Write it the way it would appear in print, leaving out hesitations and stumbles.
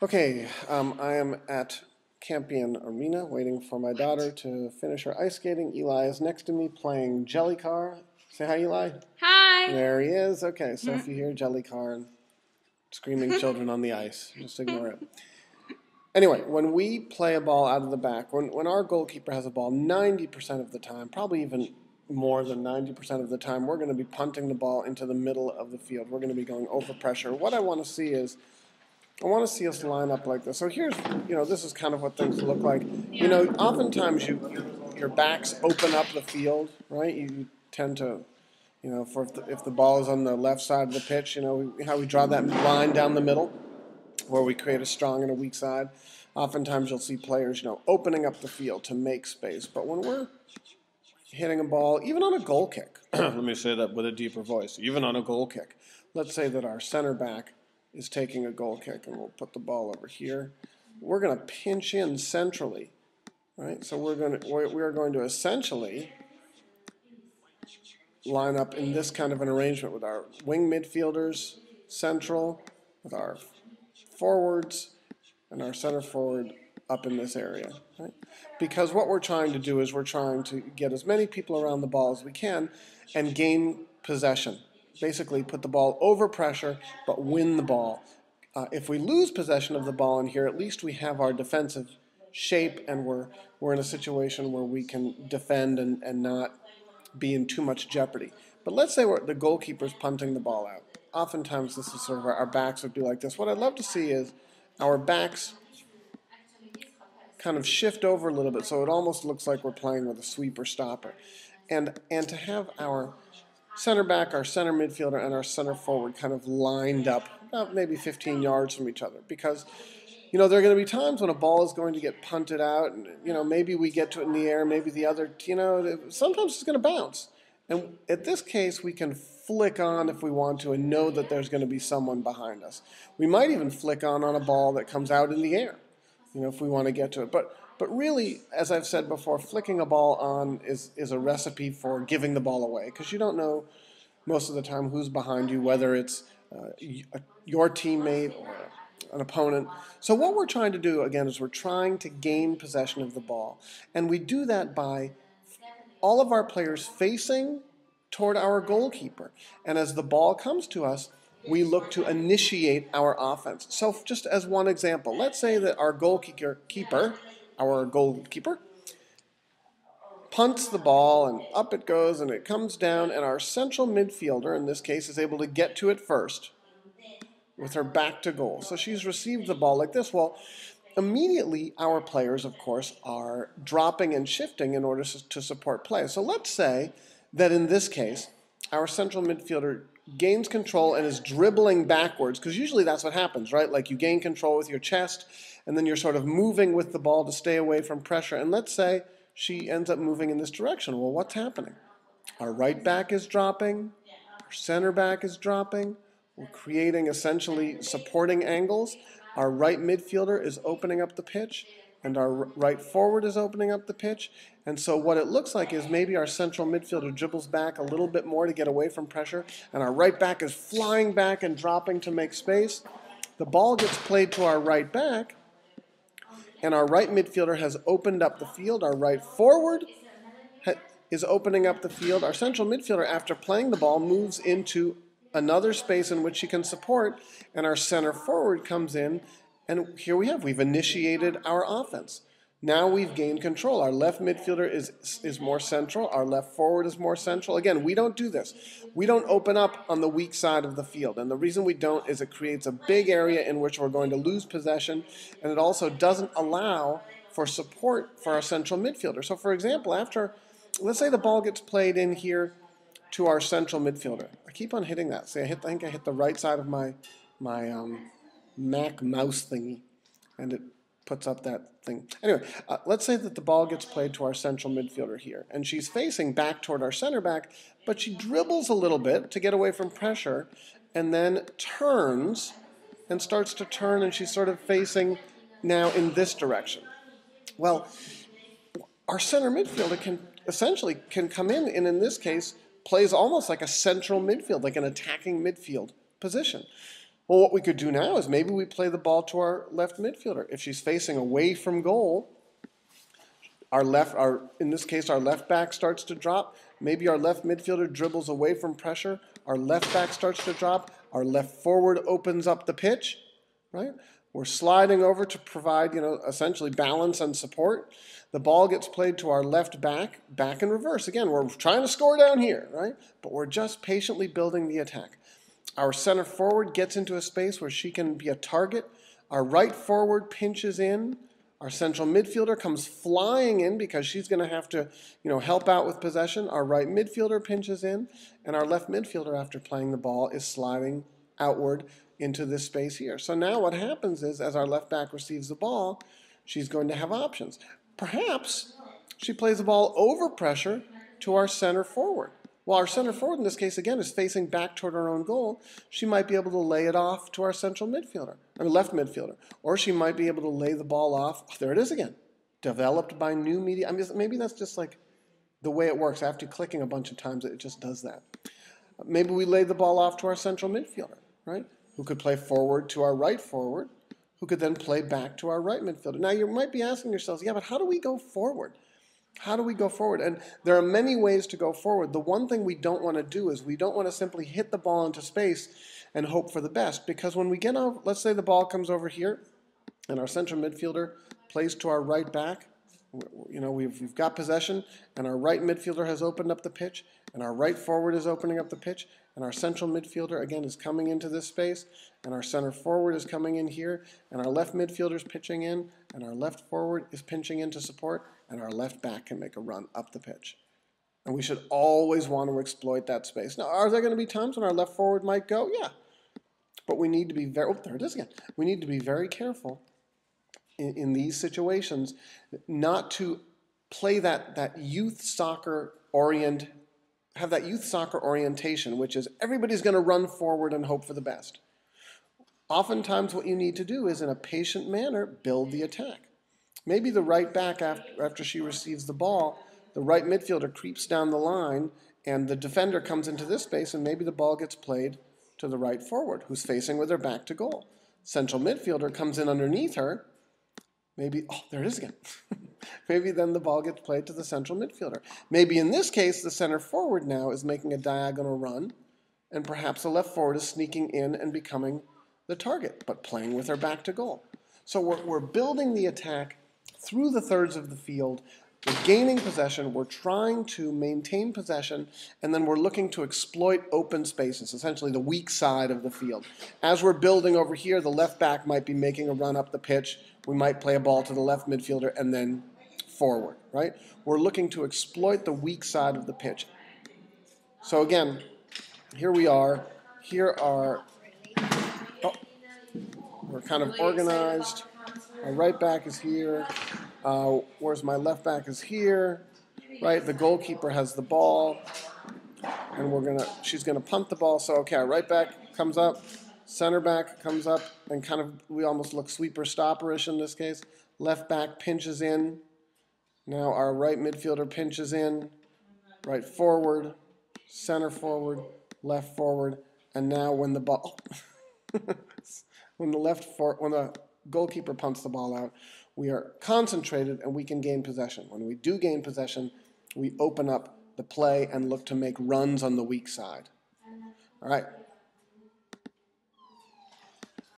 Okay, I am at Campion Arena waiting for my daughter to finish her ice skating. Eli is next to me playing Jelly Car. Say hi, Eli. Hi. There he is. Okay, so if you hear Jelly Car and screaming children on the ice, just ignore it. Anyway, when we play a ball out of the back, when our goalkeeper has a ball, 90% of the time, probably even more than 90% of the time, we're going to be punting the ball into the middle of the field. We're going to be going over pressure. What I want to see is I want to see us line up like this. So here's, this is kind of what things look like. Oftentimes your backs open up the field, right? You tend to, if the ball is on the left side of the pitch, how we draw that line down the middle where we create a strong and a weak side. Oftentimes you'll see players, opening up the field to make space. But when we're hitting a ball, even on a goal kick, let me say that with a deeper voice, even on a goal kick, let's say that our center back is taking a goal kick, and we'll put the ball over here. We're going to pinch in centrally, right? So we're going to essentially line up in this kind of an arrangement with our wing midfielders central, with our forwards and our center forward up in this area, right? Because what we're trying to do is we're trying to get as many people around the ball as we can and gain possession. Basically put the ball over pressure but win the ball. If we lose possession of the ball in here, at least we have our defensive shape and we're in a situation where we can defend and not be in too much jeopardy. But let's say the goalkeeper's punting the ball out. Oftentimes this is sort of our backs would be like this. What I'd love to see is our backs kind of shift over a little bit so it almost looks like we're playing with a sweeper stopper. And to have our center back, our center midfielder, and our center forward kind of lined up about maybe 15 yards from each other. Because, there are going to be times when a ball is going to get punted out, and, maybe we get to it in the air, maybe the other, sometimes it's going to bounce. And at this case, we can flick on if we want to and know that there's going to be someone behind us. We might even flick on a ball that comes out in the air, if we want to get to it. But really, as I've said before, flicking a ball on is a recipe for giving the ball away, because you don't know most of the time who's behind you, whether it's your teammate or an opponent. So what we're trying to do, again, is we're trying to gain possession of the ball. And we do that by all of our players facing toward our goalkeeper. And as the ball comes to us, we look to initiate our offense. So just as one example, let's say that our goalkeeper, punts the ball and up it goes and it comes down, and our central midfielder, in this case, is able to get to it first with her back to goal. So she's received the ball like this. Well, immediately our players, of course, are dropping and shifting in order to support play. So let's say that in this case, our central midfielder gains control and is dribbling backwards, because usually that's what happens, right? Like you gain control with your chest, and then you're sort of moving with the ball to stay away from pressure. And let's say she ends up moving in this direction. Well, what's happening? Our right back is dropping, our center back is dropping, we're creating essentially supporting angles. Our right midfielder is opening up the pitch, and our right forward is opening up the pitch. And so what it looks like is maybe our central midfielder dribbles back a little bit more to get away from pressure, and our right back is flying back and dropping to make space. The ball gets played to our right back, and our right midfielder has opened up the field. Our right forward is opening up the field. Our central midfielder, after playing the ball, moves into another space in which she can support, and our center forward comes in, and here we've initiated our offense. Now we've gained control. Our left midfielder is more central. Our left forward is more central. Again, we don't do this. We don't open up on the weak side of the field, and the reason we don't is it creates a big area in which we're going to lose possession, and it also doesn't allow for support for our central midfielder. So for example, let's say the ball gets played in here to our central midfielder. I keep on hitting that. See, I think I hit the right side of my Mac mouse thingy, and it puts up that thing. Anyway, let's say that the ball gets played to our central midfielder here, and she's facing back toward our center back, but she dribbles a little bit to get away from pressure, and then turns and starts to turn, and she's sort of facing now in this direction. Well, our center midfielder can come in, and in this case, plays almost like a central midfield, like an attacking midfield position. Well, what we could do now is maybe we play the ball to our left midfielder. If she's facing away from goal, in this case, our left back starts to drop. Maybe our left midfielder dribbles away from pressure. Our left back starts to drop. Our left forward opens up the pitch, right? We're sliding over to provide, essentially balance and support. The ball gets played to our left back, back in reverse. Again, we're trying to score down here, right? But we're just patiently building the attack. Our center forward gets into a space where she can be a target. Our right forward pinches in. Our central midfielder comes flying in because she's going to have to, help out with possession. Our right midfielder pinches in, and our left midfielder, after playing the ball, is sliding outward into this space here. So now what happens is, as our left back receives the ball, she's going to have options. Perhaps she plays the ball over pressure to our center forward. While our center forward, in this case, again, is facing back toward our own goal, she might be able to lay it off to our central midfielder, left midfielder. Or she might be able to lay the ball off. Oh, there it is again. Developed by new media. Maybe that's just like the way it works. After clicking a bunch of times, it just does that. Maybe we lay the ball off to our central midfielder, right? Who could play forward to our right forward, who could then play back to our right midfielder. Now, you might be asking yourselves, yeah, but how do we go forward? How do we go forward? And there are many ways to go forward. The one thing we don't want to do is we don't want to simply hit the ball into space and hope for the best. Because when we get over, let's say the ball comes over here and our central midfielder plays to our right back. We've got possession, and our right midfielder has opened up the pitch, and our right forward is opening up the pitch, and our central midfielder, again, is coming into this space, and our center forward is coming in here, and our left midfielder is pitching in, and our left forward is pinching in to support, and our left back can make a run up the pitch. And we should always want to exploit that space. Now, are there going to be times when our left forward might go? Yeah. But we need to be very, there it is again. We need to be very careful in these situations not to play that youth soccer have that youth soccer orientation, which is everybody's going to run forward and hope for the best. Oftentimes what you need to do is, in a patient manner, build the attack. Maybe the right back, after she receives the ball, the right midfielder creeps down the line and the defender comes into this space, and maybe the ball gets played to the right forward, who's facing with her back to goal. Central midfielder comes in underneath her. Maybe, oh, there it is again. Maybe then the ball gets played to the central midfielder. Maybe in this case, the center forward now is making a diagonal run, and perhaps the left forward is sneaking in and becoming the target, but playing with her back to goal. So we're building the attack through the thirds of the field. We're gaining possession, we're trying to maintain possession, and then we're looking to exploit open spaces, essentially the weak side of the field. As we're building over here, the left back might be making a run up the pitch. We might play a ball to the left midfielder and then forward, right? We're looking to exploit the weak side of the pitch. So again, here we are. We're kind of organized. Our right back is here. Whereas my left back is here, right? The goalkeeper has the ball, and she's gonna punt the ball. So okay, our right back comes up, center back comes up, and kind of we almost look sweeper stopperish in this case. Left back pinches in. Now our right midfielder pinches in, right forward, center forward, left forward, and now when the ball, when the goalkeeper punts the ball out, we are concentrated and we can gain possession. When we do gain possession, we open up the play and look to make runs on the weak side. All right.